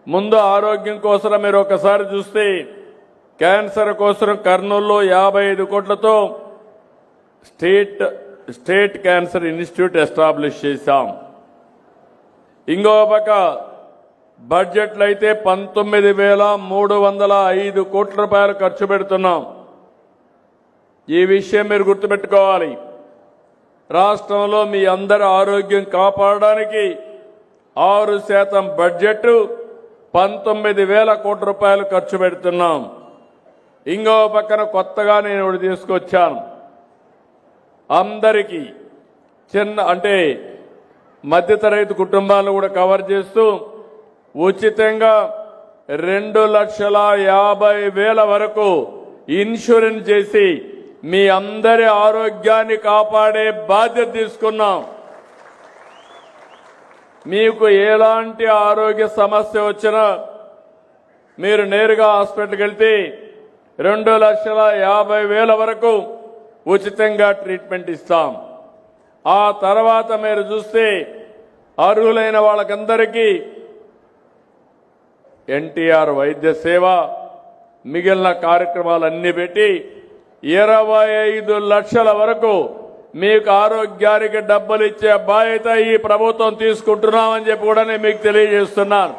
ముందు ఆరోగ్యం కోసం మీరు ఒకసారి చూస్తే క్యాన్సర్ కోసం కర్నూలులో 55 కోట్లతో స్టేట్ క్యాన్సర్ ఇన్స్టిట్యూట్ ఎస్టాబ్లిష్ చేశాం. ఇంకో పక్క బడ్జెట్లో అయితే 19,305 కోట్ల రూపాయలు ఖర్చు పెడుతున్నాం. ఈ విషయం మీరు గుర్తుపెట్టుకోవాలి. రాష్ట్రంలో మీ అందరి ఆరోగ్యం కాపాడడానికి 6% బడ్జెట్ 19,000 కోట్ల రూపాయలు ఖర్చు పెడుతున్నాం. ఇంకో పక్కన కొత్తగా నేను ఒకటి తీసుకొచ్చాను. అందరికీ అంటే మధ్యతరగతి కుటుంబాలను కూడా కవర్ చేస్తూ ఉచితంగా 2,50,000 వరకు ఇన్సూరెన్స్ చేసి మీ అందరి ఆరోగ్యాన్ని కాపాడే బాధ్యత తీసుకున్నాం. మీకు ఎలాంటి ఆరోగ్య సమస్య వచ్చినా మీరు నేరుగా హాస్పిటల్కి వెళ్తే 2,50,000 వరకు ఉచితంగా ట్రీట్మెంట్ ఇస్తాం. ఆ తర్వాత మీరు చూస్తే అర్హులైన వాళ్ళకందరికీ ఎన్టీఆర్ వైద్య సేవ మిగిలిన కార్యక్రమాలన్నీ పెట్టి 25 లక్షల వరకు మీకు ఆరోగ్యానికి డబ్బులు ఇచ్చే బాధ్యత ఈ ప్రభుత్వం తీసుకుంటున్నామని చెప్పి కూడా నేను మీకు తెలియజేస్తున్నాను.